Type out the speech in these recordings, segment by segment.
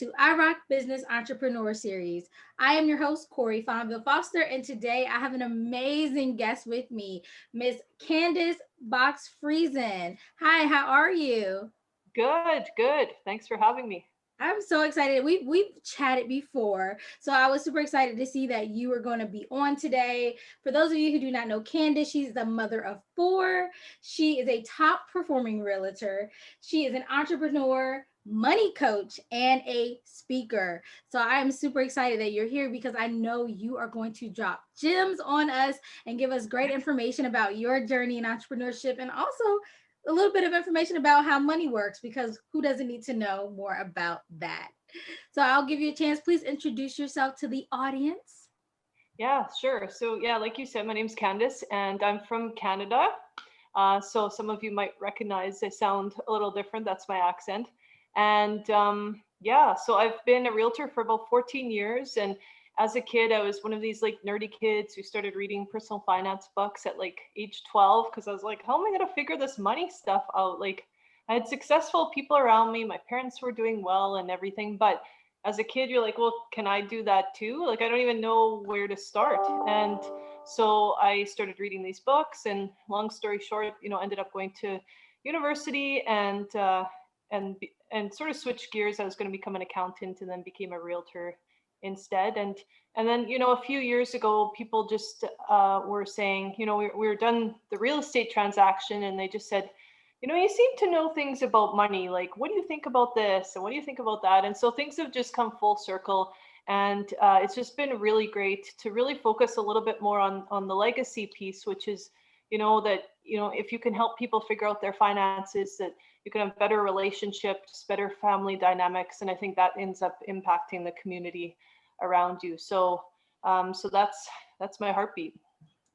to I Rock Business Entrepreneur Series. I am your host, Corey Fonville Foster, and today I have an amazing guest with me, Miss Candice Bakx-Friesen. Hi, how are you? Good, good. Thanks for having me. I'm so excited. We've chatted before, so I was super excited to see that you were going to be on today. For those of you who do not know Candice, she's the mother of four. She is a top performing realtor. She is an entrepreneur, money coach, and a speaker. So I am super excited that you're here because I know you are going to drop gems on us and give us great information about your journey in entrepreneurship and also a little bit of information about how money works because who doesn't need to know more about that? So I'll give you a chance. Please introduce yourself to the audience. Yeah, sure. So, yeah, like you said, my name's Candice and I'm from Canada. So, some of you might recognize I sound a little different. That's my accent. And yeah, so I've been a realtor for about 14 years. And as a kid, I was one of these like nerdy kids who started reading personal finance books at like age 12 because I was like, how am I going to figure this money stuff out? Like, I had successful people around me, my parents were doing well and everything. But as a kid, you're like, well, can I do that too? Like, I don't even know where to start. And so I started reading these books, and long story short, ended up going to university and sort of switched gears. I was going to become an accountant, and then became a realtor instead. And then a few years ago, people just were saying, we were done the real estate transaction, and they just said, you seem to know things about money. Like, what do you think about this? And what do you think about that? And so things have just come full circle. And it's just been really great to really focus a little bit more on the legacy piece, which is, that, if you can help people figure out their finances, that you can have better relationships, better family dynamics. And I think that ends up impacting the community around you. So that's my heartbeat.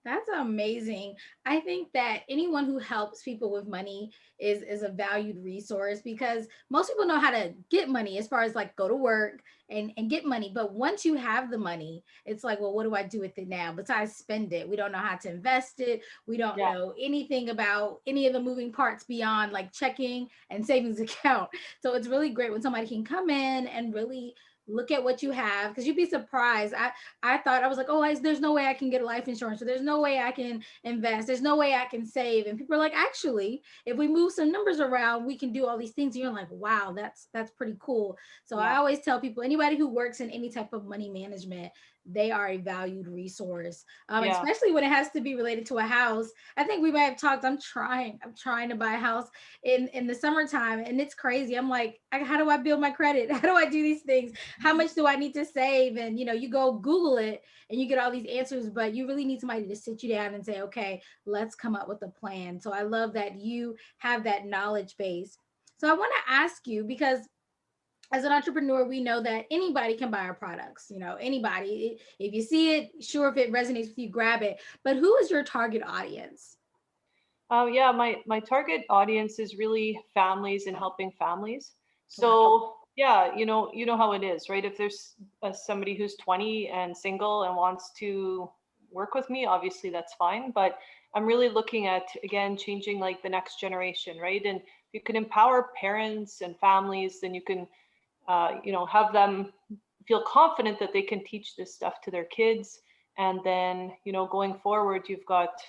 That's amazing. I think that anyone who helps people with money is a valued resource because most people know how to get money as far as like go to work and get money. But once you have the money, it's like, well, what do I do with it now? Besides spend it. We don't know how to invest it. We don't Yeah. know anything about any of the moving parts beyond like checking and savings account. So it's really great when somebody can come in and really look at what you have because you'd be surprised. I thought I was like, oh, there's no way I can get a life insurance, or there's no way I can invest, there's no way I can save. And people are like, actually, if we move some numbers around, we can do all these things. And you're like, wow, that's pretty cool. So I Yeah. always tell people, anybody who works in any type of money management, they are a valued resource, Yeah. especially when it has to be related to a house. I think we might have talked. I'm trying to buy a house in the summertime, and it's crazy. I'm like, how do I build my credit? How do I do these things? How much do I need to save? And you go Google it and you get all these answers, but you really need somebody to sit you down and say, okay, let's come up with a plan. So I love that you have that knowledge base. So I want to ask you because as an entrepreneur, we know that anybody can buy our products, anybody. If you see it, sure, if it resonates with you, grab it. But who is your target audience? Oh yeah, my target audience is really families and helping families. Wow. So yeah, you know how it is, right? If there's somebody who's 20 and single and wants to work with me, obviously that's fine. But I'm really looking at, again, changing like the next generation, right? And if you can empower parents and families, then you can have them feel confident that they can teach this stuff to their kids. And then, going forward, you've got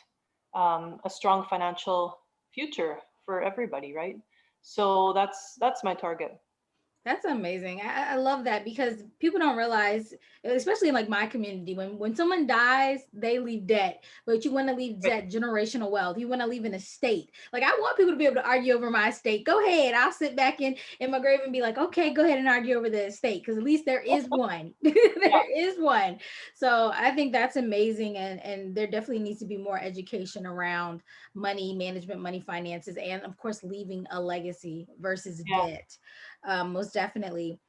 a strong financial future for everybody, right? So that's my target. That's amazing. I love that because people don't realize, especially in like my community, when someone dies, they leave debt. But you want to leave Right. debt, generational wealth. You want to leave an estate. Like I want people to be able to argue over my estate. Go ahead. I'll sit back in my grave and be like, okay, go ahead and argue over the estate because at least there is one. Yeah. There is one. So I think that's amazing, and there definitely needs to be more education around money management, money finances, and of course leaving a legacy versus Yeah. debt, most definitely.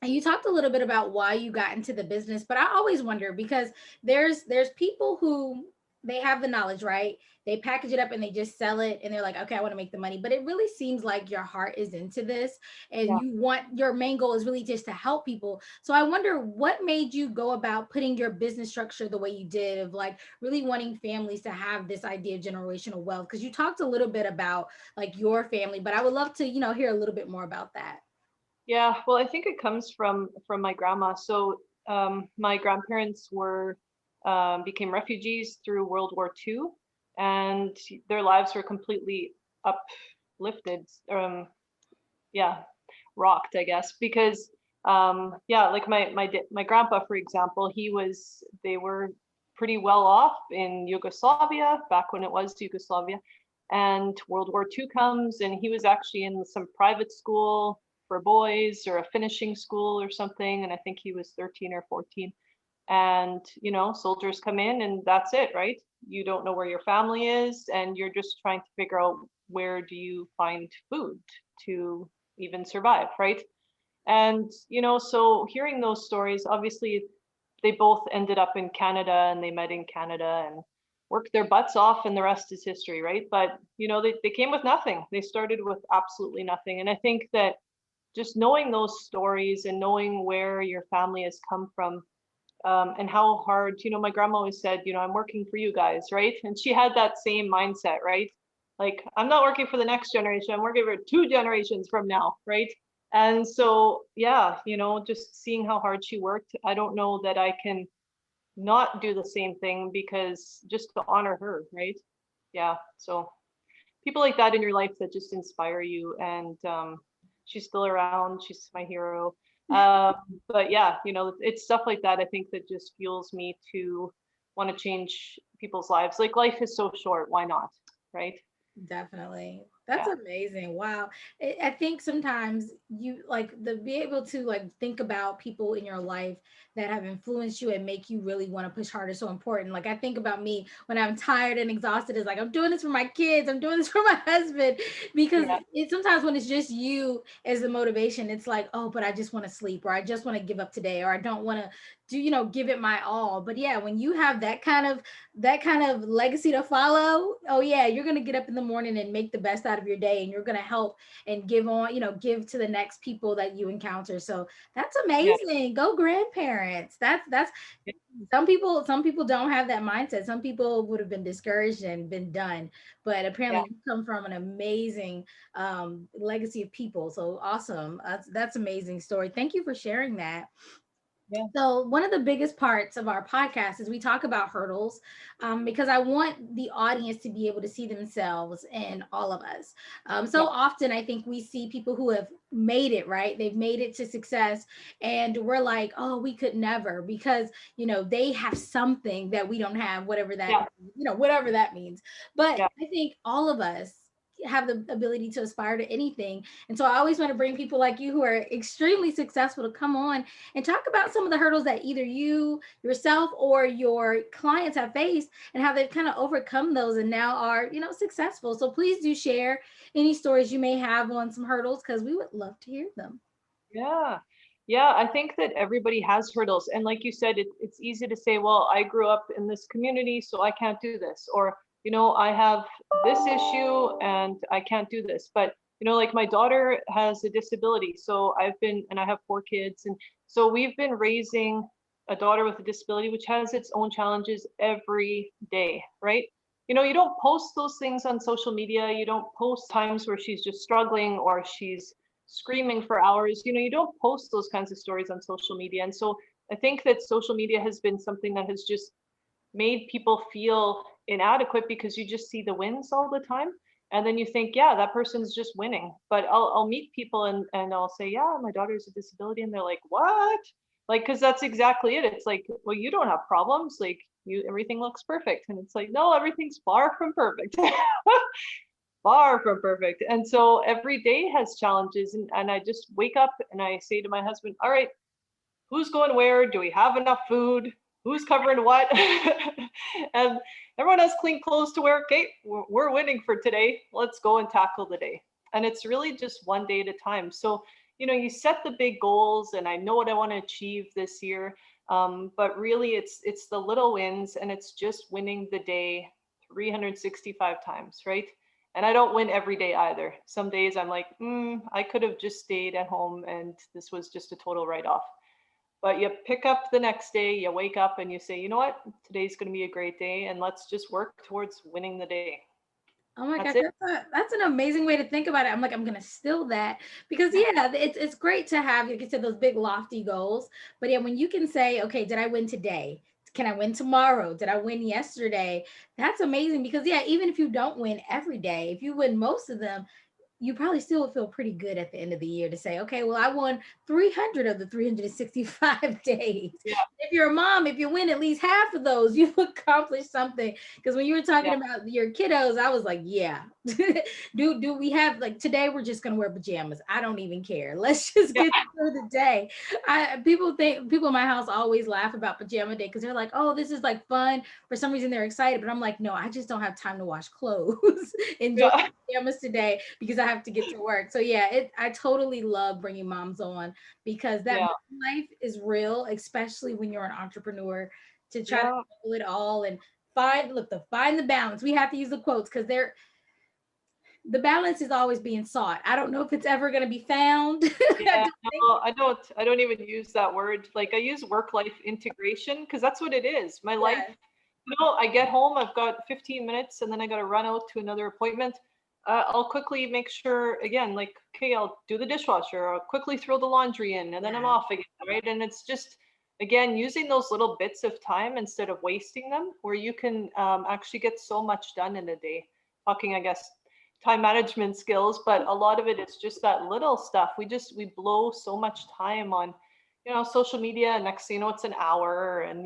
And you talked a little bit about why you got into the business, but I always wonder because there's people who they have the knowledge, right? They package it up and they just sell it and they're like, okay, I want to make the money. But it really seems like your heart is into this and Yeah. you want your main goal is really just to help people. So I wonder what made you go about putting your business structure the way you did, of like really wanting families to have this idea of generational wealth. Because you talked a little bit about like your family, but I would love to, hear a little bit more about that. Yeah, well, I think it comes from my grandma. So my grandparents were became refugees through World War II, and their lives were completely uplifted. Yeah, rocked, I guess, because yeah, like my grandpa, for example, they were pretty well off in Yugoslavia back when it was Yugoslavia, and World War II comes, and he was actually in some private school for boys or a finishing school or something, and I think he was 13 or 14. And soldiers come in, and that's it, right? You don't know where your family is, and you're just trying to figure out where do you find food to even survive, right? And so hearing those stories, obviously they both ended up in Canada, and they met in Canada and worked their butts off, and the rest is history, right? But they came with nothing. They started with absolutely nothing. And I think that just knowing those stories and knowing where your family has come from, and how hard, my grandma always said, I'm working for you guys, right? And she had that same mindset, right? Like, I'm not working for the next generation, I'm working for 2 generations from now, right? And so, yeah, just seeing how hard she worked, I don't know that I can not do the same thing, because just to honor her, right? Yeah. So people like that in your life that just inspire you. And she's still around. She's my hero. Um, but yeah, it's stuff like that, I think, that just fuels me to want to change people's lives. Like, life is so short. Why not? Right? Definitely. That's Yeah. amazing. Wow. I think sometimes you like the be able to like think about people in your life that have influenced you and make you really want to push harder is so important. Like I think about me when I'm tired and exhausted, is like I'm doing this for my kids, I'm doing this for my husband, because Yeah. it sometimes when it's just you as the motivation, it's like, oh, but I just want to sleep, or I just want to give up today, or I don't want to do, give it my all. But yeah, when you have that kind of legacy to follow, oh yeah, you're going to get up in the morning and make the best out of your day, and you're going to help and give on, give to the next people that you encounter. So that's Yeah. amazing. Go grandparents. That's some people don't have that mindset. Some people would have been discouraged and been done, but Yeah. apparently you come from an amazing legacy of people. So awesome. That's amazing story. Thank you for sharing that. Yeah. So, one of the biggest parts of our podcast is we talk about hurdles, because I want the audience to be able to see themselves in all of us. So Yeah. often, I think we see people who have made it, right? They've made it to success, and we're like, oh, we could never, because, they have something that we don't have, Yeah. whatever that means. But Yeah. I think all of us have the ability to aspire to anything. And so I always want to bring people like you who are extremely successful to come on and talk about some of the hurdles that either you yourself or your clients have faced, and how they've kind of overcome those and now are, successful. So please do share any stories you may have on some hurdles, because we would love to hear them. Yeah. Yeah, I think that everybody has hurdles. And like you said, it's easy to say, well, I grew up in this community, so I can't do this. Or, I have this issue and I can't do this. But, like my daughter has a disability. So and I have 4 kids. And so we've been raising a daughter with a disability, which has its own challenges every day, right? You don't post those things on social media. You don't post times where she's just struggling or she's screaming for hours. You don't post those kinds of stories on social media. And so I think that social media has been something that has just made people feel inadequate, because you just see the wins all the time. And then you think, yeah, that person's just winning. But I'll meet people, and I'll say, yeah, my daughter has a disability. And they're like, what? Like, because that's exactly it. It's like, well, you don't have problems. Like, everything looks perfect. And it's like, no, everything's far from perfect. Far from perfect. And so every day has challenges. And I just wake up and I say to my husband, all right, who's going where? Do we have enough food? Who's covering what? And everyone has clean clothes to wear. Okay, we're winning for today. Let's go and tackle the day. And it's really just one day at a time. So, you set the big goals, and I know what I want to achieve this year. But really, it's the little wins, and it's just winning the day 365 times, right? And I don't win every day either. Some days I'm like, I could have just stayed at home and this was just a total write-off. But you pick up the next day, you wake up and you say, you know what, today's going to be a great day, and let's just work towards winning the day. Oh my That's gosh, it. that's an amazing way to think about it. I'm like, I'm gonna steal that because yeah, it's great to have, like you said, those big lofty goals. But yeah, when you can say, okay, did I win today? Can I win tomorrow? Did I win yesterday? That's amazing because yeah, even if you don't win every day, if you win most of them, you probably still would feel pretty good at the end of the year to say, okay, well, I won 300 of the 365 days. Yeah, If you're a mom, if you win at least half of those, you've accomplished something. Because when you were talking yeah, about your kiddos, I was like, yeah. Do we have like today we're just gonna wear pajamas? I don't even care. Let's just yeah, get through the day. People in my house always laugh about pajama day because they're like, oh, this is like fun. For some reason they're excited, but I'm like, no, I just don't have time to wash clothes. Enjoy yeah, pajamas today because I have to get to work. So yeah, I totally love bringing moms on because that yeah, life is real, especially when you're an entrepreneur to try to yeah. do it all and find the balance. We have to use the quotes because the balance is always being sought. I don't know if it's ever going to be found. I Yeah, just think no, I don't even use that word. Like I use work-life integration because that's what it is. My life, yeah, I get home, I've got 15 minutes and then I got to run out to another appointment. I'll quickly make sure again, like, okay, I'll do the dishwasher, I'll quickly throw the laundry in and then I'm yeah, off again, right? And it's just, again, using those little bits of time instead of wasting them, where you can actually get so much done in a day. Talking, I guess, time management skills, but a lot of it is just that little stuff. We blow so much time on, social media. Next thing you know, it's an hour, and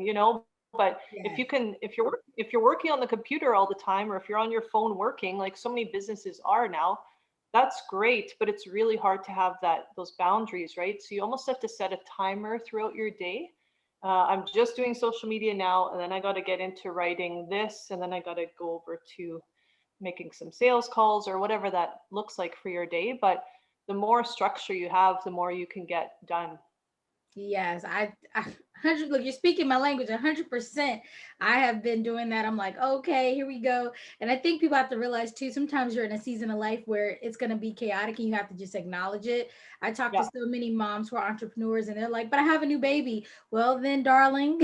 but if yes, you can, if you're working on the computer all the time, or if you're on your phone working, like so many businesses are now, that's great. But it's really hard to have those boundaries, right? So you almost have to set a timer throughout your day. I'm just doing social media now, and then I got to get into writing this, and then I got to go over to making some sales calls or whatever that looks like for your day. But the more structure you have, the more you can get done. yes. I 100. Look, you're speaking my language. 100%. I have been doing that. I'm like, okay, here we go. And I think people have to realize too. Sometimes you're in a season of life where it's going to be chaotic, and you have to just acknowledge it. I talk to Yeah, so many moms who are entrepreneurs, and they're like, "But I have a new baby." Well, then, darling,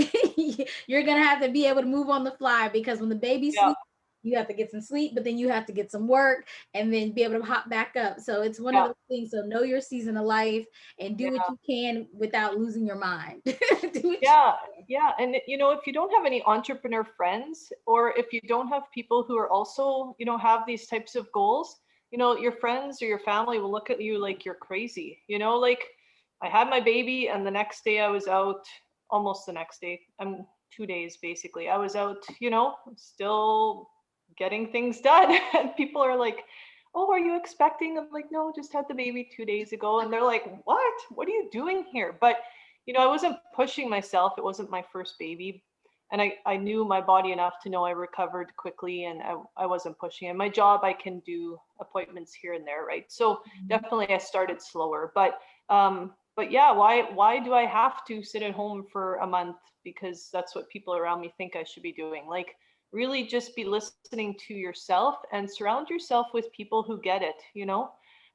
you're gonna have to be able to move on the fly because when the baby yeah, sleeps, you have to get some sleep, but then you have to get some work and then be able to hop back up. So it's one of yeah, those things. So know your season of life and do what yeah. you can without losing your mind. Do what you Yeah, yeah. And if you don't have any entrepreneur friends, or if you don't have people who are also, have these types of goals, your friends or your family will look at you like you're crazy. Like I had my baby and the next day I was out, almost the next day. I'm 2 days basically. I was out, still getting things done. And people are like, "Oh, are you expecting?" I'm like, "No, just had the baby 2 days ago." And they're like, "What? What are you doing here?" But I wasn't pushing myself. It wasn't my first baby. And I knew my body enough to know I recovered quickly, and I wasn't pushing. And my job, I can do appointments here and there, right? So definitely I started slower. But yeah, why do I have to sit at home for a month? Because that's what people around me think I should be doing. Like really just be listening to yourself and surround yourself with people who get it.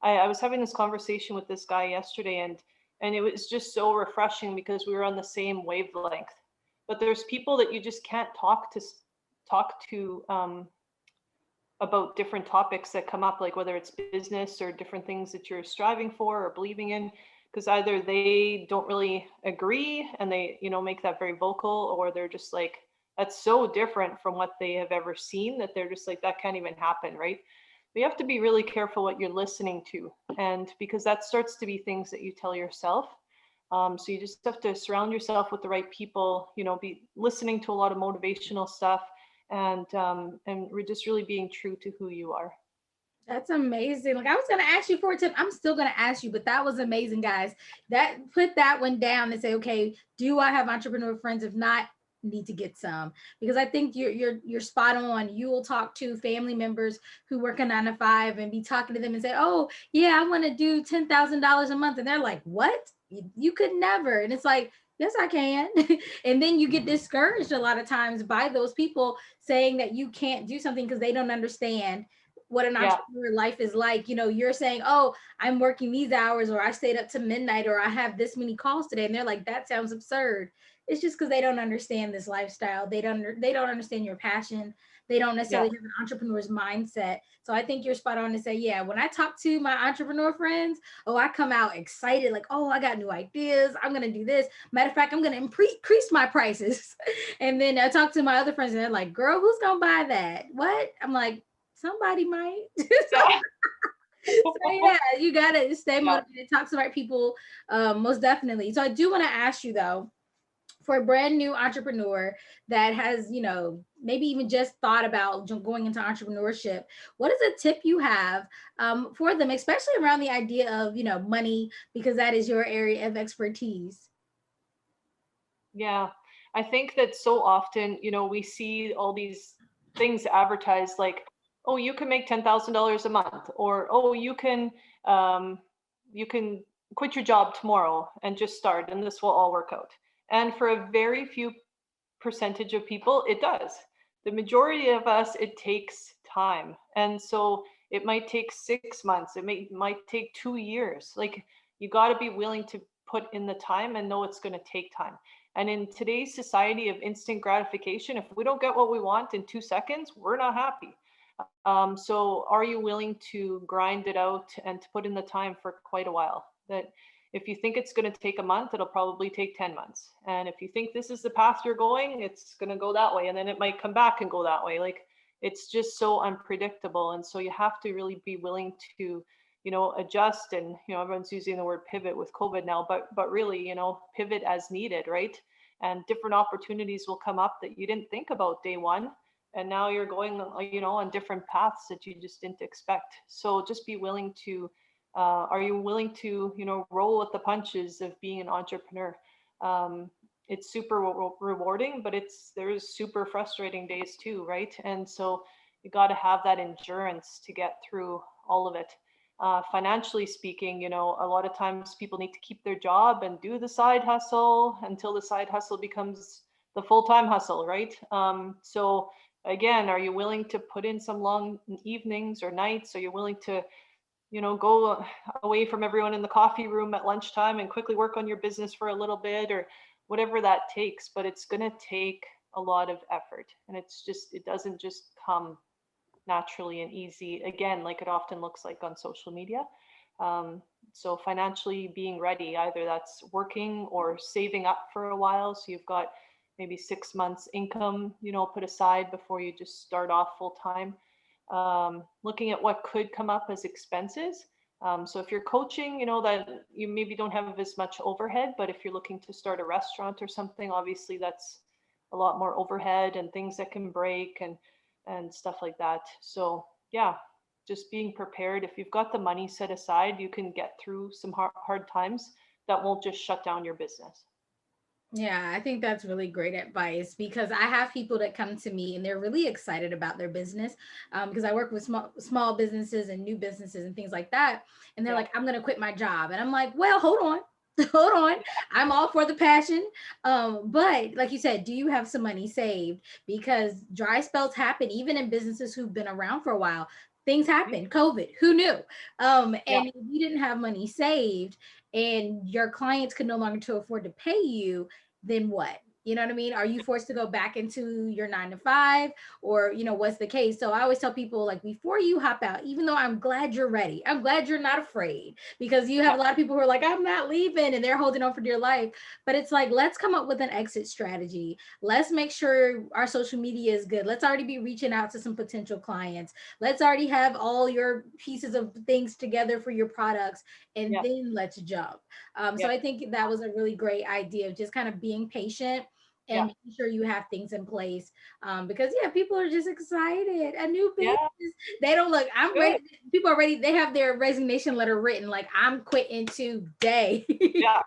I was having this conversation with this guy yesterday, and it was just so refreshing because we were on the same wavelength. But there's people that you just can't talk to about different topics that come up, like whether it's business or different things that you're striving for or believing in, because either they don't really agree and they make that very vocal, or they're just like, that's so different from what they have ever seen that they're just like, that can't even happen, right? But you have to be really careful what you're listening to, and because that starts to be things that you tell yourself. So you just have to surround yourself with the right people, be listening to a lot of motivational stuff, and we're just really being true to who you are. That's amazing. Like I was gonna ask you for a tip. I'm still gonna ask you, but that was amazing, guys. That put that one down and say, okay, do I have entrepreneur friends? If not, need to get some because I think you're spot on. You will talk to family members who work a 9 to 5 and be talking to them and say, oh yeah, I want to do $10,000 a month, and they're like, what? You could never. And it's like, yes, I can. And then you get discouraged a lot of times by those people saying that you can't do something because they don't understand what an Yeah. entrepreneur life is like. You know, you're saying, oh, I'm working these hours, or I stayed up to midnight, or I have this many calls today. And they're like, that sounds absurd. It's just because they don't understand this lifestyle. They don't understand your passion. They don't Yeah. necessarily have an entrepreneur's mindset. So I think you're spot on to say, yeah, when I talk to my entrepreneur friends, oh, I come out excited, like, oh, I got new ideas. I'm gonna do this. Matter of fact, I'm gonna increase my prices. And then I talk to my other friends, and they're like, girl, who's gonna buy that? What? I'm like, somebody might. So, Yeah. so yeah, you gotta stay Yeah. motivated, talk to the right people, most definitely. So I do want to ask you though, for a brand new entrepreneur that has, you know, maybe even just thought about going into entrepreneurship, what is a tip you have for them, especially around the idea of, you know, money, because that is your area of expertise? Yeah. I think that so often, we see all these things advertised like, oh, you can make $10,000 a month, or oh, um, you can quit your job tomorrow and just start, and this will all work out. And for a very few percentage of people, it does. The majority of us, it takes time. And so it might take 6 months, might take 2 years. Like, you got to be willing to put in the time and know it's going to take time. And in today's society of instant gratification, if we don't get what we want in 2 seconds, we're not happy. So are you willing to grind it out and to put in the time for quite a while? That if you think it's going to take a month, it'll probably take 10 months. And if you think this is the path you're going, it's going to go that way. And then it might come back and go that way. Like, it's just so unpredictable. And so you have to really be willing to, adjust. And, everyone's using the word pivot with COVID now, but really, pivot as needed, right? And different opportunities will come up that you didn't think about day one. And now you're going, on different paths that you just didn't expect. So just be willing to, are you willing to, roll with the punches of being an entrepreneur? It's super rewarding, but there's super frustrating days too, right? And so you got to have that endurance to get through all of it. Financially speaking, a lot of times people need to keep their job and do the side hustle until the side hustle becomes the full-time hustle, right? So again, are you willing to put in some long evenings or nights? Are you willing to, go away from everyone in the coffee room at lunchtime and quickly work on your business for a little bit, or whatever that takes? But it's going to take a lot of effort, and it doesn't just come naturally and easy, again, like it often looks like on social media. So financially being ready, either that's working or saving up for a while, so you've got maybe 6 months income, put aside before you just start off full time. Looking at what could come up as expenses. So if you're coaching, that you maybe don't have as much overhead, but if you're looking to start a restaurant or something, obviously that's a lot more overhead and things that can break and stuff like that. So yeah, just being prepared. If you've got the money set aside, you can get through some hard times that won't just shut down your business. Yeah, I think that's really great advice, because I have people that come to me and they're really excited about their business, because I work with small businesses and new businesses and things like that. And they're Yeah. like, I'm going to quit my job. And I'm like, well, hold on. Hold on. I'm all for the passion. But like you said, do you have some money saved? Because dry spells happen even in businesses who've been around for a while. Things happen. COVID, who knew? Yeah. And if you didn't have money saved and your clients could no longer to afford to pay you, then what? You know what I mean? Are you forced to go back into your 9 to 5, or, what's the case? So I always tell people, like, before you hop out, even though I'm glad you're ready, I'm glad you're not afraid, because you have Yeah. a lot of people who are like, I'm not leaving, and they're holding on for dear life. But it's like, let's come up with an exit strategy. Let's make sure our social media is good. Let's already be reaching out to some potential clients. Let's already have all your pieces of things together for your products, and Yeah. then let's jump. So Yeah. I think that was a really great idea of just kind of being patient and Yeah. making sure you have things in place, because yeah, people are just excited. A new business, Yeah. they don't look. I'm ready. Good. People are ready. They have their resignation letter written. Like, I'm quitting today. Yeah.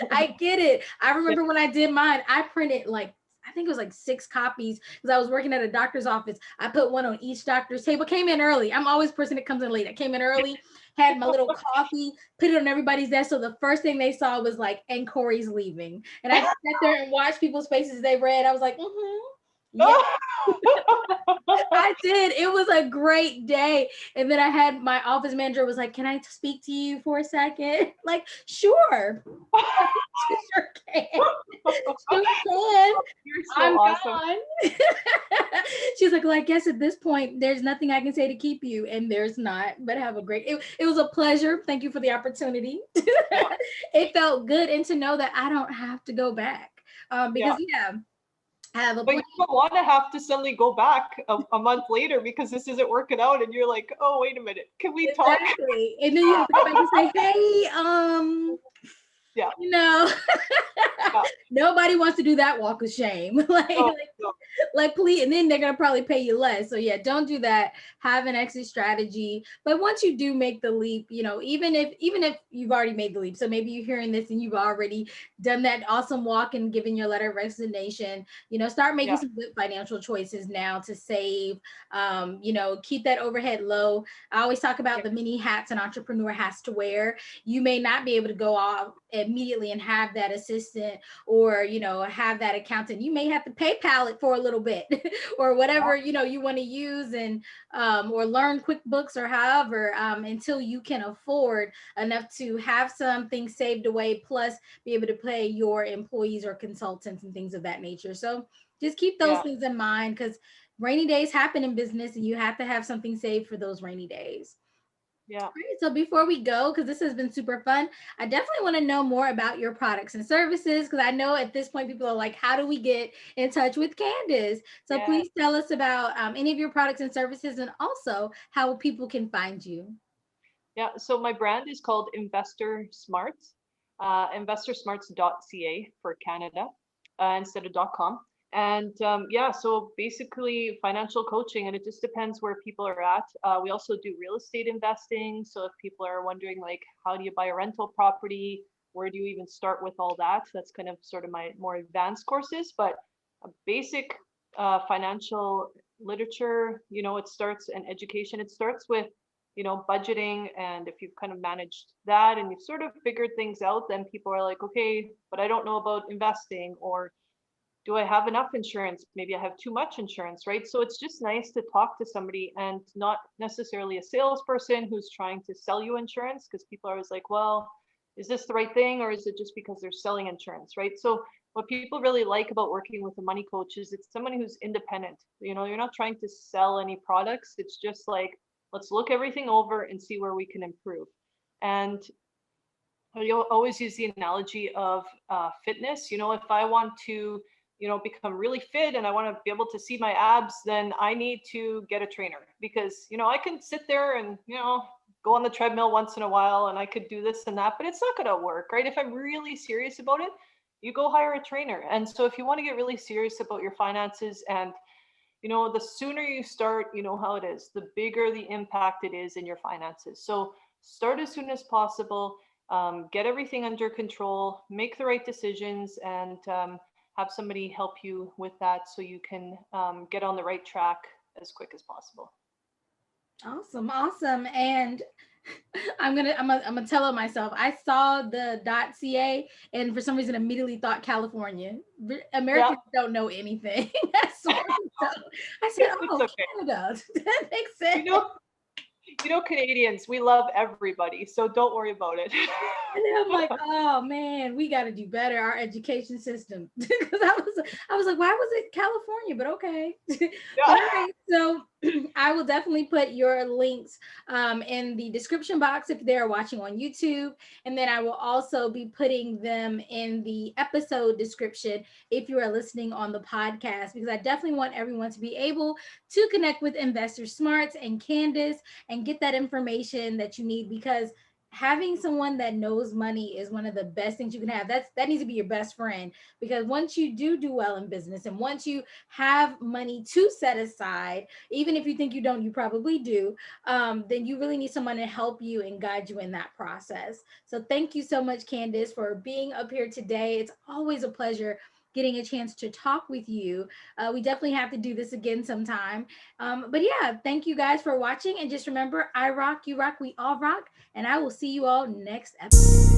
I get it. I Yeah. remember when I did mine, I printed like, I think it was like 6 copies, because I was working at a doctor's office. I put one on each doctor's table, came in early. I'm always the person that comes in late. I came in early, had my little coffee, put it on everybody's desk. So the first thing they saw was like, and Corey's leaving. And I just sat there and watched people's faces they read. I was like, mm-hmm. Yeah, I did. It was a great day. And then I had my office manager was like, "Can I speak to you for a second?" Like, sure. Sure can. Sure can. You're so I'm awesome. gone. She's like, well, I guess at this point, there's nothing I can say to keep you. And there's not, but have a great, it was a pleasure. Thank you for the opportunity. Yeah, It felt good. And to know that I don't have to go back. yeah. Because yeah, I have a But you plan. don't want to have to suddenly go back a month later because this isn't working out, and you're like, oh, wait a minute, can we talk? Exactly. And then you have to go back and say, hey, Yeah, you know, yeah. nobody wants to do that walk of shame. No, no. Like please, and then they're gonna probably pay you less. So yeah, don't do that. Have an exit strategy. But once you do make the leap, even if you've already made the leap, so maybe you're hearing this and you've already done that awesome walk and given your letter of resignation, start making Yeah, some good financial choices now to save. Keep that overhead low. I always talk about yeah, the many hats an entrepreneur has to wear. You may not be able to go off immediately and have that assistant or have that accountant. You may have to PayPal it for a little bit or yeah, whatever you want to use, and or learn QuickBooks or however, until you can afford enough to have something saved away, plus be able to pay your employees or consultants and things of that nature. So just keep those yeah, things in mind, because rainy days happen in business and you have to have something saved for those rainy days. yeah. All right, so before we go, because this has been super fun, I definitely want to know more about your products and services, because I know at this point people are like, how do we get in touch with Candice? So Yeah. please tell us about any of your products and services, and also how people can find you. Yeah. So my brand is called Investor Smarts, investorsmarts.ca for Canada, instead of .com. And yeah, so basically financial coaching, and it just depends where people are at. We also do real estate investing. So if people are wondering, like, how do you buy a rental property? Where do you even start with all that? That's kind of sort of my more advanced courses, but a basic financial literature, it starts, and education, it starts with budgeting. And if you've kind of managed that and you've sort of figured things out, then people are like, okay, but I don't know about investing, or do I have enough insurance? Maybe I have too much insurance, right? So it's just nice to talk to somebody and not necessarily a salesperson who's trying to sell you insurance, because people are always like, well, is this the right thing, or is it just because they're selling insurance, right? So what people really like about working with a money coach is it's someone who's independent. You're not trying to sell any products. It's just like, let's look everything over and see where we can improve. And you'll always use the analogy of fitness. If I want to, become really fit and I want to be able to see my abs, then I need to get a trainer, because, I can sit there and, go on the treadmill once in a while and I could do this and that, but it's not going to work, right? If I'm really serious about it, you go hire a trainer. And so if you want to get really serious about your finances, and the sooner you start, you know how it is, the bigger the impact it is in your finances. So start as soon as possible, get everything under control, make the right decisions, and have somebody help you with that so you can get on the right track as quick as possible. Awesome, awesome. And I'm gonna tell it myself. I saw the .ca and for some reason immediately thought California. Yeah, Americans don't know anything. I swear. So I said, it's "Oh, okay. Canada." That makes sense. You know, Canadians, we love everybody, so don't worry about it. And then I'm like, oh man, we got to do better our education system, because I was like, why was it California? But okay, but Yeah. all right. So I will definitely put your links in the description box if they're watching on YouTube, and then I will also be putting them in the episode description if you are listening on the podcast, because I definitely want everyone to be able to connect with Investor Smarts and Candice and get that information that you need, because having someone that knows money is one of the best things you can have. That needs to be your best friend, because once you do well in business and once you have money to set aside, even if you think you don't, you probably do, then you really need someone to help you and guide you in that process. So thank you so much, Candice, for being up here today. It's always a pleasure getting a chance to talk with you. We definitely have to do this again sometime. But yeah, thank you guys for watching. And just remember, I rock, you rock, we all rock. And I will see you all next episode.